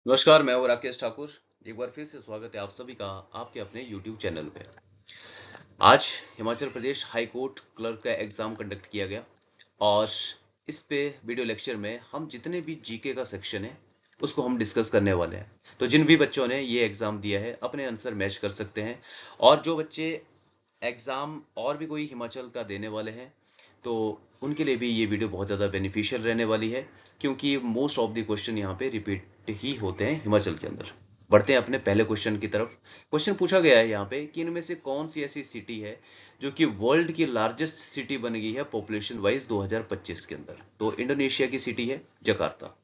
नमस्कार, मैं हूँ राकेश ठाकुर। एक बार फिर से स्वागत है आप सभी का आपके अपने YouTube चैनल पे। आज Himachal Pradesh high court clerk का एग्जाम कंडक्ट किया गया और इस पे वीडियो लेक्चर में हम जितने भी जीके का सेक्शन है उसको हम डिस्कस करने वाले हैं। तो जिन भी बच्चों ने ये एग्जाम दिया है अपने आंसर मैच कर सकते हैं और जो बच्चे एग्जाम और भी कोई हिमाचल का देने वाले हैं तो उनके लिए भी ये वीडियो बहुत ज़्यादा बेनिफिशियल रहने वाली है क्योंकि मोस्ट ऑफ द क्वेश्चन यहाँ पे रिपीट ही होते हैं हिमाचल के अंदर। बढ़ते हैं अपने पहले क्वेश्चन की तरफ। क्वेश्चन पूछा गया है यहाँ पे कि इनमें से कौन सी ऐसी सिटी है जो कि वर्ल्ड की लार्जेस्ट सिटी बन गई है पॉपुलेशन वाइज 2025 के अंदर। तो इंडोनेशिया की सिटी है जकार्ता।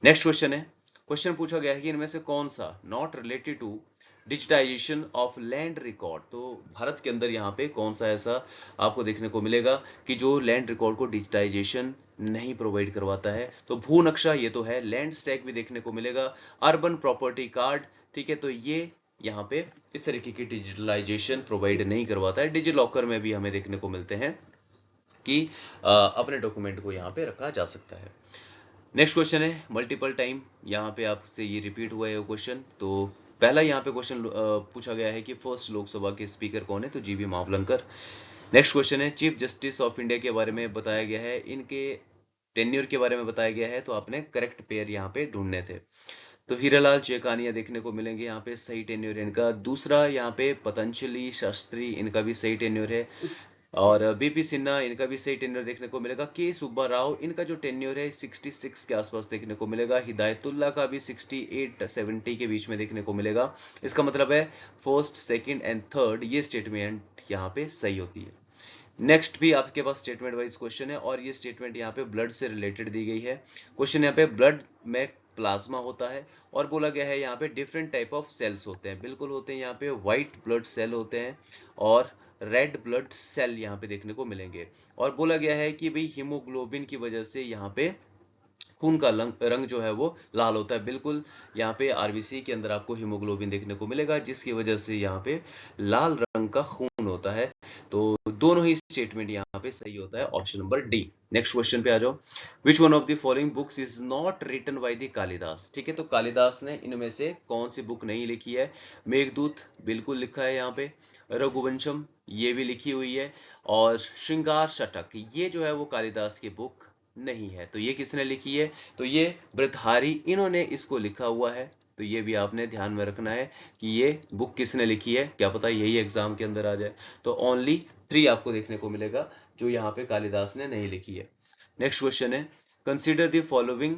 नेक्स्ट क्वेश्चन है, क्वेश्चन पूछा गया है कि इनमें से कौन सा not related to digitisation of land record. तो भारत के अंदर यहाँ पे कौन सा ऐसा आपको देखने को मिलेगा कि जो लैंड रिकॉर्ड को डिजिटाइजेशन नहीं प्रोवाइड करवाता है। तो भू नक्शा ये तो है, लैंड स्टैक भी देखने को मिलेगा, अर्बन प्रॉपर्टी कार्ड, ठीक है, तो ये यहाँ पे इस तरीके की डिजिटलाइजेशन प्रोवाइड नहीं करवाता है। डिजी लॉकर में भी हमें देखने को मिलते हैं कि अपने डॉक्यूमेंट को यहाँ पे रखा जा सकता है। नेक्स्ट क्वेश्चन है मल्टीपल टाइम, यहाँ पे आपसे ये रिपीट हुआ है क्वेश्चन। तो पहला यहाँ पे क्वेश्चन पूछा गया है कि फर्स्ट लोकसभा के स्पीकर कौन है, तो जीवी मावलंकर। नेक्स्ट क्वेश्चन है चीफ जस्टिस ऑफ इंडिया के बारे में बताया गया है, इनके टेन्योर के बारे में बताया गया है, तो आपने करेक्ट पेयर यहाँ पे ढूंढने थे। तो हीरालाल चेकानिया देखने को मिलेंगे यहाँ पे, सही टेन्योर है इनका। दूसरा यहाँ पे पतंजलि शास्त्री, इनका भी सही टेन्योर है। और बीपी सिन्हा, इनका भी सही टेन्योर देखने को मिलेगा। के सुब्बा राव, इनका जो टेन्योर है 66 के आसपास देखने को मिलेगा। हिदायतुल्ला का भी 68-70 के बीच में देखने को मिलेगा। इसका मतलब है फर्स्ट, सेकंड एंड थर्ड ये स्टेटमेंट यहाँ पे सही होती है। नेक्स्ट भी आपके पास स्टेटमेंट वाइज क्वेश्चन है और ये स्टेटमेंट यहाँ पे ब्लड से रिलेटेड दी गई है। क्वेश्चन यहाँ पे ब्लड में प्लाज्मा होता है और बोला गया है यहाँ पे डिफरेंट टाइप ऑफ सेल्स होते हैं। बिल्कुल होते हैं, यहाँ पे व्हाइट ब्लड सेल होते हैं और रेड ब्लड सेल यहाँ पे देखने को मिलेंगे। और बोला गया है कि भाई हीमोग्लोबिन की वजह से यहाँ पे खून का रंग जो है वो लाल होता है। बिल्कुल यहाँ पे आरबीसी के अंदर आपको हीमोग्लोबिन देखने को मिलेगा जिसकी वजह से यहाँ पे लाल रंग का खून होता है। तो दोनों ही स्टेटमेंट यहाँ पे सही होता है, option number D. Next question पे आ जाओ। Which one of the following books is not written by the Kalidasa. ठीक है, तो कालिदास ने इनमें से कौन सी बुक नहीं लिखी है। मेघदूत बिल्कुल लिखा है यहाँ पे, रघुवंशम ये भी लिखी हुई है, और श्रृंगार शतक ये जो है वो कालिदास की बुक नहीं है। तो ये किसने लिखी है, तो ये भृतहारी, इन्होंने इसको लिखा हुआ है। तो ये भी आपने ध्यान में रखना है कि ये बुक किसने लिखी है, क्या पता यही एग्जाम के अंदर आ जाए। तो ओनली 3 आपको देखने को मिलेगा जो यहाँ पे कालिदास ने नहीं लिखी है। नेक्स्ट क्वेश्चन है consider the following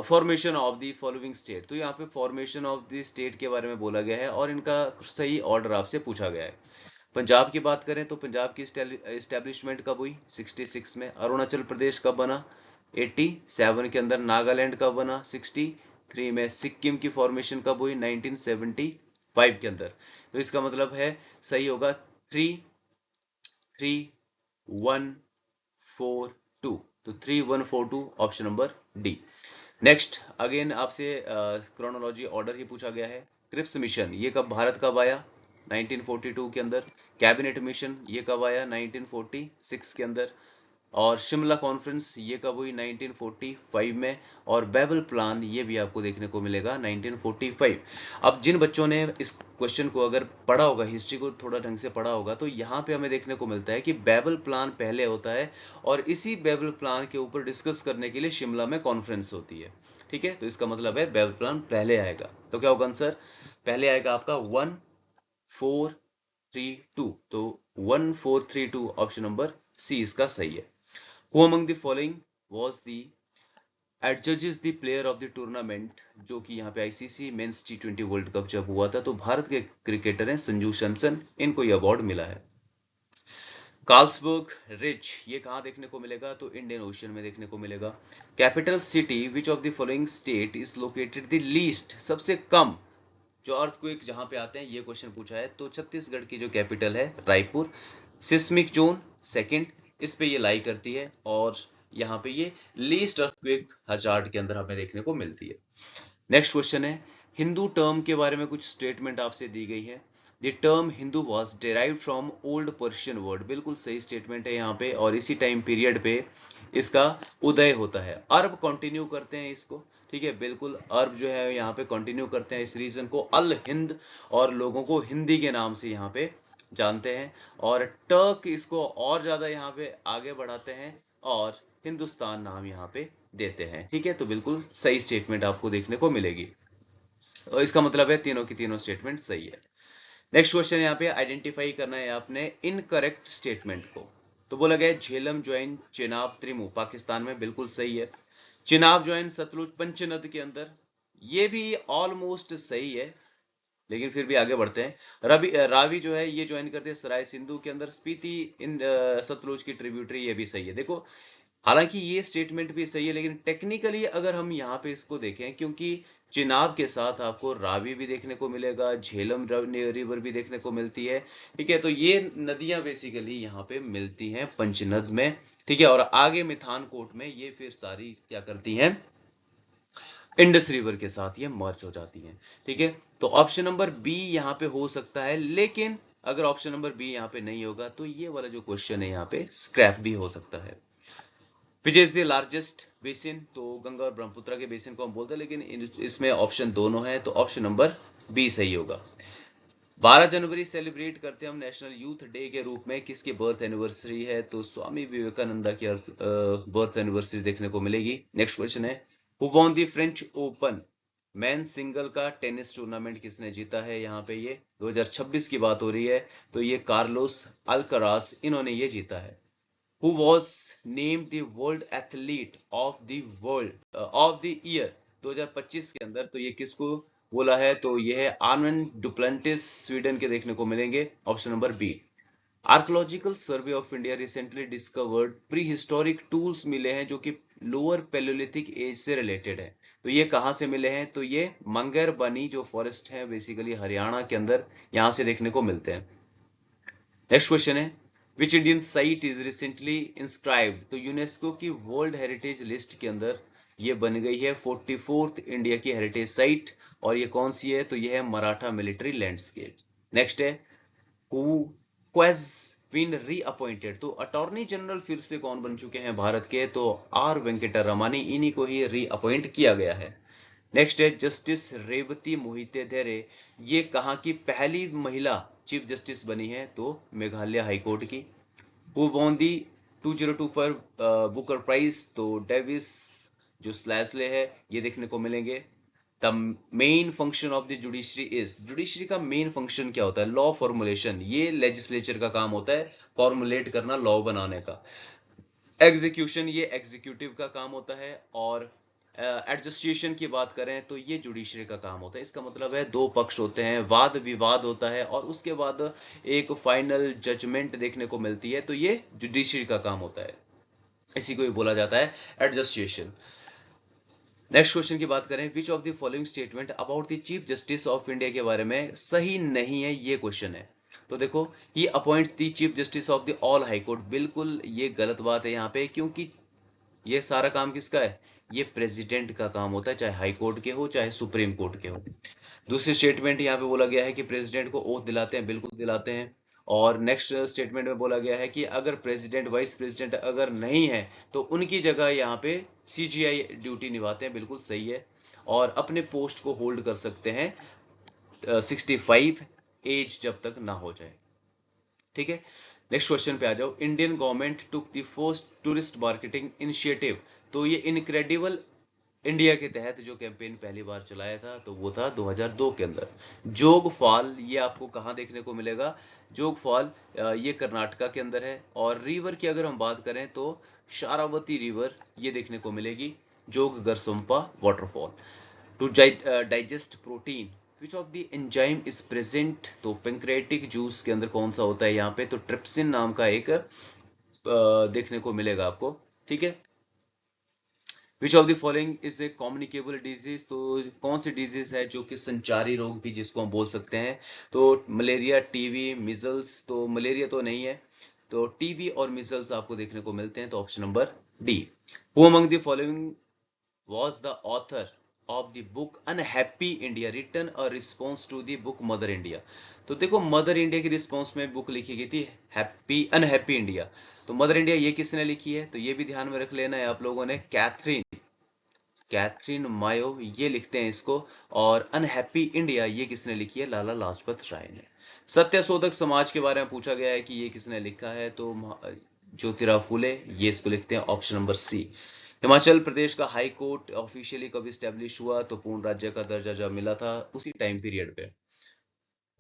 formation of the following state. तो यहाँ पे फॉर्मेशन ऑफ द स्टेट के बारे में बोला गया है और इनका सही ऑर्डर आपसे पूछा गया है। पंजाब की बात करें तो पंजाब की एस्टेब्लिशमेंट कब हुई, 66 में। अरुणाचल प्रदेश कब बना, 87 के अंदर। नागालैंड कब बना, 63 में। सिक्किम की फॉर्मेशन कब हुई, 1975 के अंदर। तो इसका मतलब है सही होगा 33142। तो 3142 option number D. Next again आपसे क्रोनोलॉजी ऑर्डर ही पूछा गया है। क्रिप्स मिशन ये कब भारत कब आया, 1942 के अंदर। कैबिनेट मिशन ये कब आया, 1946 के अंदर। और शिमला कॉन्फ्रेंस ये कब हुई, 1945 में। और बेबल प्लान ये भी आपको देखने को मिलेगा 1945। अब जिन बच्चों ने इस क्वेश्चन को अगर पढ़ा होगा, हिस्ट्री को थोड़ा ढंग से पढ़ा होगा, तो यहाँ पे हमें देखने को मिलता है कि बेबल प्लान पहले होता है और इसी बेबल प्लान के ऊपर डिस्कस करने के लिए शिमला में कॉन्फ्रेंस होती है। ठीक है, तो इसका मतलब है बेबल प्लान पहले आएगा। तो क्या होगा आंसर, पहले आएगा आपका 1432। तो 1432 ऑप्शन नंबर सी इसका सही है। Who among the following was the adjudges the player of the tournament। जो कि यहाँ पे आईसीसी मेंस टी20 वर्ल्ड कप जब हुआ था तो भारत के क्रिकेटर हैं संजू सैमसन, इनको ये अवार्ड मिला है। कार्लसबर्ग रिज ये कहाँ देखने को मिलेगा, तो इंडियन ओशन में देखने को मिलेगा। Capital city which of the following state is located the least, सबसे कम जो अर्थक्वेक जहां पे आते हैं ये क्वेश्चन पूछा है। तो छत्तीसगढ़ की जो कैपिटल है रायपुर। सिस्मिक जोन सेकंड इस पे ये लाई करती है और यहाँ पे ये लीस्ट अर्थक्वेक हजार्ड के अंदर हमें देखने को मिलती है। नेक्स्ट क्वेश्चन है हिंदू टर्म के बारे में कुछ स्टेटमेंट आपसे दी गई है। The term Hindu was derived from old Persian word, बिल्कुल सही स्टेटमेंट है यहाँ पे। और इसी टाइम पीरियड पे इसका उदय होता है। अरब कंटिन्यू करते हैं इसको, ठीक है, बिल्कुल अरब जो है यहाँ पे कंटिन्यू करते हैं इस रीजन को, अल हिंद, और लोगों को हिंदी के नाम से यहाँ पे जानते हैं, और टर्क इसको और ज्यादा यहाँ पे आगे बढ़ाते हैं और हिंदुस्तान नाम यहाँ पे देते हैं, ठीक है। तो बिल्कुल सही स्टेटमेंट आपको देखने को मिलेगी, और इसका मतलब है तीनों की तीनों स्टेटमेंट सही है। नेक्स्ट क्वेश्चन यहाँ पे आइडेंटिफाई करना है आपने इनकरेक्ट स्टेटमेंट को। तो बोला गया झेलम ज्वाइन चेनाब त्रिमु पाकिस्तान में, बिल्कुल सही है। चिनाब ज्वाइन सतलुज पंचनद के अंदर, ये भी ऑलमोस्ट सही है, लेकिन फिर भी आगे बढ़ते हैं। रावी जो है ये ज्वाइन करते हैं सराय सिंधु के अंदर, स्पीति इन सतलुज की ट्रिब्यूटरी, ये भी सही है। देखो हालांकि ये स्टेटमेंट भी सही है, लेकिन टेक्निकली अगर हम यहाँ पे इसको देखें, क्योंकि चिनाब के साथ आपको रावी भी देखने को मिलेगा, झेलम रिवर भी देखने को मिलती है, ठीक है। तो ये नदियां बेसिकली यहाँ पे मिलती हैं पंचनद में, ठीक है। और आगे मिथानकोट में ये फिर सारी क्या करती हैं, इंडस रिवर के साथ ये मर्ज हो जाती हैं, ठीक है। तो ऑप्शन नंबर बी यहाँ पे हो सकता है, लेकिन अगर ऑप्शन नंबर बी यहाँ पे नहीं होगा तो ये वाला जो क्वेश्चन है यहाँ पे स्क्रैप भी हो सकता है। Which is the largest basin, तो गंगा और ब्रह्मपुत्र के बेसिन को हम बोलते हैं, लेकिन इसमें ऑप्शन दोनों है, तो ऑप्शन नंबर बी सही होगा। 12 जनवरी सेलिब्रेट करते हैं हम नेशनल यूथ डे के रूप में, किसकी बर्थ एनिवर्सरी है, तो स्वामी विवेकानंदा की बर्थ एनिवर्सरी देखने को मिलेगी। नेक्स्ट क्वेश्चन है who won the French open man single का टेनिस टूर्नामेंट किसने जीता है, यहाँ पे ये 2026 की बात हो रही है, तो ये कार्लोस अल्कराज, इन्होंने ये जीता है। who was named the world athlete of the world of the year 2025 के अंदर, तो ये किसको बोला है, तो ये है आर्मन डुप्लेंटिस, स्वीडन के देखने को मिलेंगे। Option number B. Archaeological survey of India recently discovered prehistoric tools मिले हैं जो कि लोअर पेलोलिथिक एज से रिलेटेड है, तो ये कहां से मिले हैं, तो ये मंगर बनी जो फॉरेस्ट है बेसिकली हरियाणा के अंदर, यहां से देखने को मिलते हैं। नेक्स्ट क्वेश्चन है which Indian site is recently inscribed, तो यूनेस्को की वर्ल्ड हेरिटेज लिस्ट के अंदर ये बन गई है 44th इंडिया की हेरिटेज साइट, और ये कौन सी है, तो ये है मराठा मिलिट्री लैंडस्केप। नेक्स्ट है हु हैज बीन रीअपॉइंटेड, तो अटॉर्नी जनरल फिर से कौन बन चुके हैं भारत के, तो आर वेंकटा रमानी, इन्हीं को ही रीअपॉइंट किया गया है। नेक्स्ट है जस्टिस रेवती मोहिते धैरे, ये कहां की पहली महिला चीफ जस्टिस बनी है, तो मेघालय हाईकोर्ट की। Who won the 2024 Booker prize, तो डेविस जो स्लैसले है, ये देखने को मिलेंगे। The main function of the judiciary is, judiciary का मेन फंक्शन क्या होता है, लॉ फॉर्मुलेशन, ये लेजिस्लेचर का काम होता है फॉर्मुलेट करना, लॉ बनाने का। एग्जीक्यूशन ये एग्जीक्यूटिव का काम होता है, और एडजस्टेशन की बात करें तो ये जुडिशरी का काम होता है। इसका मतलब है दो पक्ष होते हैं, वाद विवाद होता है, और उसके बाद एक फाइनल जजमेंट देखने को मिलती है, तो ये जुडिशरी का काम होता है, इसी को भी बोला जाता है एडजस्टेशन। नेक्स्ट क्वेश्चन की बात करें विच of the following statement about the chief justice of India के बारे में सही नहीं है, ये क्वेश्चन है। तो देखो ही appoint the chief justice of the all high court, बिल्कुल ये गलत बात है यहाँ पे, क्योंकि ये सारा काम किसका है, ये प्रेसिडेंट का काम होता है, चाहे हाई कोर्ट के हो चाहे सुप्रीम कोर्ट के हो। दूसरी स्टेटमेंट यहाँ पे बोला गया है कि प्रेसिडेंट को ओथ दिलाते हैं, बिल्कुल दिलाते हैं। और नेक्स्ट स्टेटमेंट में बोला गया है कि अगर प्रेसिडेंट वाइस प्रेसिडेंट अगर नहीं है तो उनकी जगह यहाँ पे सीजीआई ड्यूटी निभाते हैं, बिल्कुल सही है। और अपने पोस्ट को होल्ड कर सकते हैं 65 एज जब तक ना हो जाए, ठीक है। नेक्स्ट क्वेश्चन पे आ जाओ। Indian government took the first tourist marketing initiative, तो ये इनक्रेडिबल इंडिया के तहत जो कैंपेन पहली बार चलाया था, तो वो था 2002 के अंदर। जोग फॉल ये आपको कहाँ देखने को मिलेगा, जोग फॉल ये कर्नाटका के अंदर है। और रिवर की अगर हम बात करें तो शारावती रिवर ये देखने को मिलेगी, Jog Gersoppa waterfall. To digest protein which of the enzyme is present, तो पेंक्रेटिक जूस के अंदर कौन सा होता है यहाँ पे, तो ट्रिप्सिन नाम का एक देखने को मिलेगा आपको, ठीक है। विच of the following is a communicable disease, तो कौन सी डिजीज है जो कि संचारी रोग भी जिसको हम बोल सकते हैं, तो मलेरिया, टीवी, मिजल्स, तो मलेरिया तो नहीं है, तो टीवी और मिजल्स आपको देखने को मिलते हैं, तो option number D. Who among the following was the author of the book unhappy India written a response to the book mother India. तो देखो मदर इंडिया की रिस्पॉन्स में बुक लिखी गई थी हैप्पी अनहैप्पी इंडिया। तो मदर इंडिया ये किसने लिखी है, तो ये भी ध्यान में रख लेना है आप लोगों ने, कैथरीन कैथरीन मायो ये लिखते हैं इसको। और अनहैप्पी इंडिया ये किसने लिखी है, लाला लाजपत राय ने। सत्यशोधक समाज के बारे में पूछा गया है कि ये किसने लिखा है, तो ज्योतिराव फूले, ये इसको लिखते हैं ऑप्शन नंबर सी। हिमाचल प्रदेश का हाई कोर्ट ऑफिशियली कब स्टैब्लिश हुआ, तो पूर्ण राज्य का दर्जा जब मिला था उसी टाइम पीरियड पे।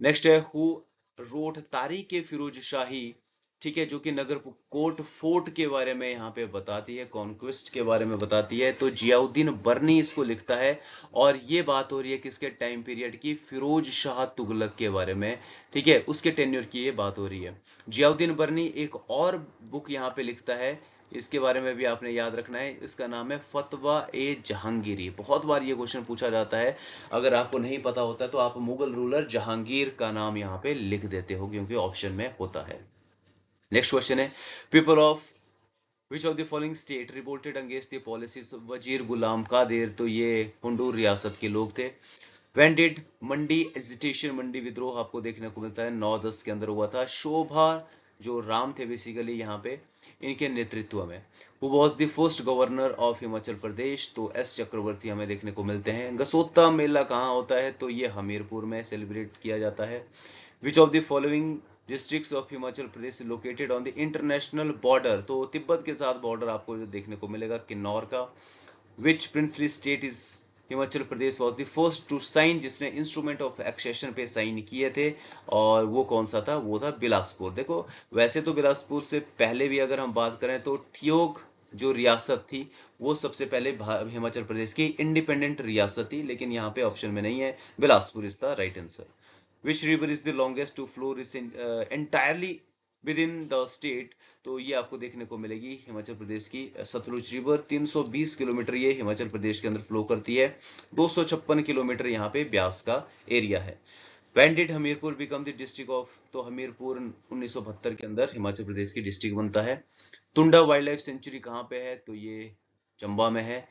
नेक्स्ट है हु रोट तारीख फिरोज शाही, ठीक है, जो कि नगर कोट फोर्ट के बारे में यहाँ पे बताती है, कॉन्क्वेस्ट के बारे में बताती है, तो जियाउद्दीन बर्नी इसको लिखता है। और ये बात हो रही है किसके टाइम पीरियड की, फिरोज शाह तुगलक के बारे में, ठीक है, उसके टेन्योर की ये बात हो रही है। जियाउद्दीन बर्नी एक और बुक यहाँ पे लिखता है, इसके बारे में भी आपने याद रखना है, इसका नाम है फतवा ए जहांगीरी। बहुत बार ये क्वेश्चन पूछा जाता है, अगर आपको नहीं पता होता तो आप मुगल रूलर जहांगीर का नाम यहाँ पे लिख देते हो क्योंकि ऑप्शन में होता है। नेक्स्ट क्वेश्चन है, people of which of the following state revolted against the policies of वजीर गुलाम कादिर, तो ये हुंडूर रियासत के लोग थे। When did मंडी एजिटेशन, मंडी विद्रोह आपको देखने को मिलता है 9-10 के अंदर हुआ था। शोभा जो राम थे बेसिकली यहाँ पे, इनके नेतृत्व में। Who was the first governor of Himachal Pradesh, तो एस चक्रवर्ती हमें देखने को मिलते हैं। गसोता मेला कहाँ होता है, तो ये हमीरपुर में सेलिब्रेट किया जाता है। Which of the following districts of Himachal Pradesh located on the international border, तो तिब्बत के साथ बॉर्डर आपको जो देखने को मिलेगा किन्नौर का। Which princely state is Himachal Pradesh was the first to sign, जिसने इंस्ट्रूमेंट ऑफ एक्सेशन पे साइन किए थे, और वो कौन सा था, वो था बिलासपुर। देखो वैसे तो बिलासपुर से पहले भी अगर हम बात करें तो ठियोग जो रियासत थी वो सबसे पहले हिमाचल प्रदेश की इंडिपेंडेंट रियासत थी, लेकिन यहाँ पे ऑप्शन में नहीं है, Bilaspur is the right answer. Which river is the longest to flow entirely within the state, तो ये आपको देखने को मिलेगी हिमाचल प्रदेश की सतलुज रिवर। 320 किलोमीटर ये हिमाचल प्रदेश के अंदर फ्लो करती है। 256 किलोमीटर यहाँ पे ब्यास का एरिया है। When did Hamirpur become the district of, तो हमीरपुर 1972 के अंदर हिमाचल प्रदेश की डिस्ट्रिक्ट बनता है। तुंडा वाइल्ड लाइफ सेंचुरी कहाँ पे है, तो ये चंबा में है।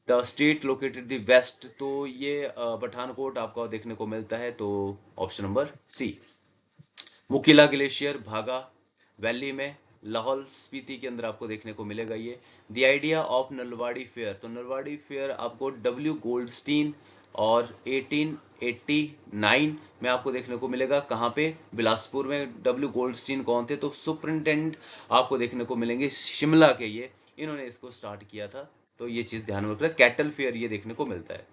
The state located the west, तो ये पठानकोट आपको देखने को मिलता है, तो option number C. Mukila glacier Bhaga valley में, लाहौल स्पीति के अंदर आपको देखने को मिलेगा ये। The idea of Nalwari fair, तो नलवाड़ी फेयर आपको डब्ल्यू गोल्डस्टीन और 1889 में आपको देखने को मिलेगा, कहाँ पे, बिलासपुर में। डब्ल्यू गोल्डस्टीन कौन थे, तो सुपरिंटेंडेंट आपको देखने को मिलेंगे शिमला के, ये इन्होंने इसको स्टार्ट किया था, तो ये चीज ध्यान में रखना। कैटल फेयर ये देखने को मिलता है।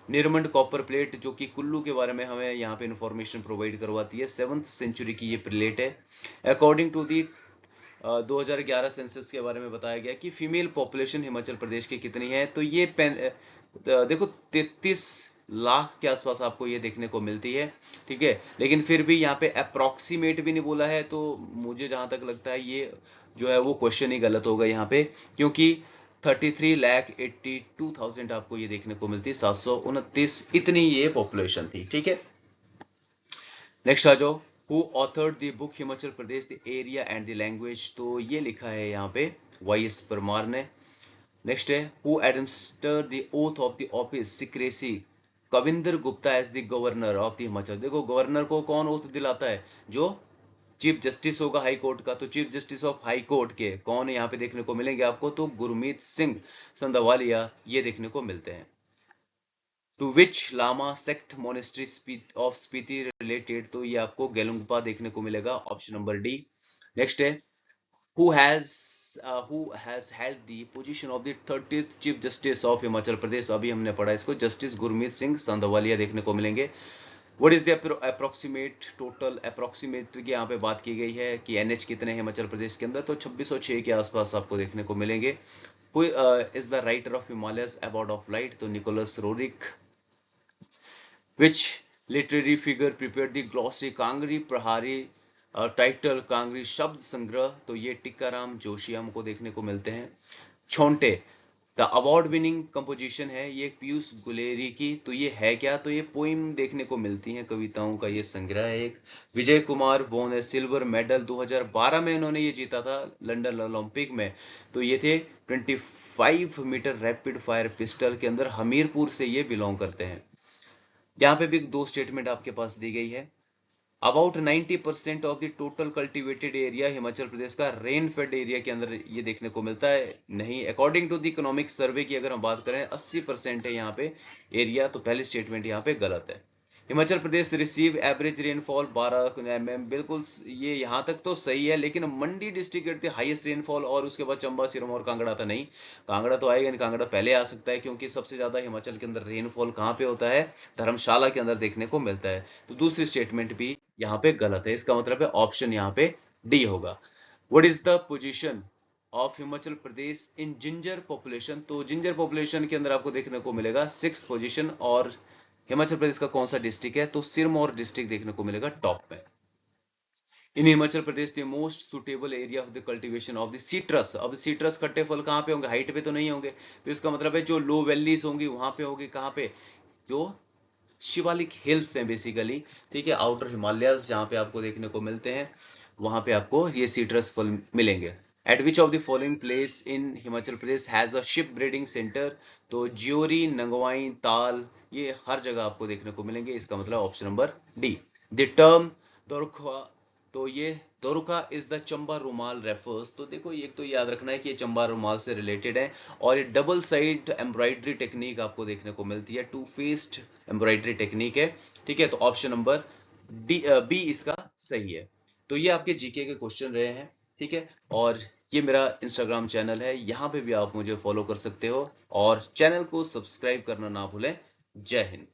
निरमंड कॉपर प्लेट जो कि कुल्लू के बारे में हमें यहाँ पे इंफॉर्मेशन प्रोवाइड करवाती है, 7th सेंचुरी की ये प्लेट है। अकॉर्डिंग टू दी 2011 सेंसस के बारे में बताया गया कि फीमेल पॉपुलेशन हिमाचल प्रदेश की कितनी है, तो ये देखो 33 लाख के आसपास आपको ये देखने को मिलती है, ठीक है, लेकिन फिर भी यहाँ पे अप्रोक्सीमेट भी नहीं बोला है, तो मुझे जहां तक लगता है ये जो है वो क्वेश्चन ही गलत होगा यहाँ पे, क्योंकि 33,82,000 आपको ये देखने को मिलती है, 729 इतनी ये पॉपुलेशन थी, ठीक है। नेक्स्ट आ जाओ, who authored the book Himachal Pradesh the area and the language, तो ये लिखा है यहाँ पे वाई.एस. परमार ने। नेक्स्ट है, who administered the oath of the office secrecy Kavinder Gupta as the governor of the Himachal. देखो गवर्नर को कौन ओथ दिलाता है, जो चीफ जस्टिस होगा हाई कोर्ट का, तो chief justice of high court के कौन यहाँ पे देखने को मिलेंगे आपको, तो गुरमीत सिंह संधवालिया ये देखने को मिलते हैं। To which lama sect monastery of Spiti related, तो ये आपको गेलुंगपा देखने को मिलेगा, ऑप्शन नंबर डी। नेक्स्ट है, who has who has held the position of the 30th chief justice of Himachal Pradesh, अभी हमने पढ़ा इसको, जस्टिस गुरमीत सिंह संधवालिया देखने को मिलेंगे। What is the approximate total, approximate की यहाँ पे बात की गई है कि एनएच कितने हैं हिमाचल प्रदेश के अंदर, तो 2606 के आसपास आपको देखने को मिलेंगे। Who is the writer of Himalayas about of light, तो Nicholas Roerich. Which literary figure prepare the glossary Kangri Prahari title Kangri शब्द संग्रह, तो ये टिक्काराम जोशी हमको देखने को मिलते हैं। छोंटे द अवार्ड विनिंग कंपोजिशन है ये पीयूष गुलेरी की, तो ये है क्या, तो ये पोइम देखने को मिलती है, कविताओं का ये संग्रह है एक। विजय कुमार बोन है सिल्वर मेडल 2012 में इन्होंने ये जीता था लंदन ओलंपिक में, तो ये थे 5 मीटर रैपिड फायर पिस्टल के अंदर हमीरपुर से ये बिलोंग करते हैं। यहाँ पे भी दो स्टेटमेंट आपके पास दी गई है। About 90% of the total cultivated area Himachal Pradesh का रेन फेड एरिया के अंदर ये देखने को मिलता है। नहीं, according to the economic survey की अगर हम बात करें 80% है यहाँ पे एरिया, तो पहली स्टेटमेंट यहाँ पे गलत है। Himachal Pradesh receive average rainfall 12 mm, बिल्कुल ये यहाँ तक तो सही है, लेकिन मंडी डिस्ट्रिक्ट हाईएस्ट रेनफॉल और उसके बाद चंबा, सिरमौर और कांगड़ा था। नहीं, कांगड़ा तो आएगा नहीं, कांगड़ा पहले आ सकता है क्योंकि सबसे ज्यादा हिमाचल के अंदर रेनफॉल कहाँ पे होता है, धर्मशाला के अंदर देखने को मिलता है। तो दूसरी स्टेटमेंट भी यहाँ पे गलत है, इसका मतलब है ऑप्शन यहाँ पे डी होगा। What is the position of Himachal Pradesh in ginger population? तो जिंजर पॉपुलेशन के अंदर आपको देखने को मिलेगा 6th पोजीशन, और हिमाचल प्रदेश का कौन सा डिस्ट्रिक्ट है, तो सिरमौर डिस्ट्रिक्ट देखने को मिलेगा टॉप में। In Himachal Pradesh the most suitable area of the cultivation of the citrus. अब सीट्रस खट्टे फल कहाँ पे होंगे, हाइट पे तो नहीं होंगे, तो इसका मतलब है जो लो वैलीज होंगी वहां पे होगी। कहाँ पे, जो शिवालिक हिल्स हैं बेसिकली, ठीक है, आउटर हिमालयस जहां पे आपको देखने को मिलते हैं, वहां पे आपको ये सीट्रस फल मिलेंगे। Eight which of the following place in Himachal Pradesh has a ship breeding centre? तो ज्योरी, नंगवाई, ताल, ये हर जगह आपको देखने को मिलेंगे। इसका मतलब option number D. The term Dorkha, तो ये दोरखा इज द चंबा रुमाल रेफर्स। तो देखो, एक तो याद रखना है कि ये चंबा रुमाल से रिलेटेड है, और ये डबल साइड एम्ब्रॉयडरी टेक्निक आपको देखने को मिलती है, टू फेस्ड एम्ब्रॉयडरी टेक्निक है, ठीक है। तो ऑप्शन नंबर डी, बी इसका सही है। तो ये आपके जीके के क्वेश्चन रहे हैं, ठीक है। और ये मेरा इंस्टाग्राम चैनल है, यहाँ पे भी आप मुझे फॉलो कर सकते हो, और चैनल को सब्सक्राइब करना ना भूलें। जय हिंद।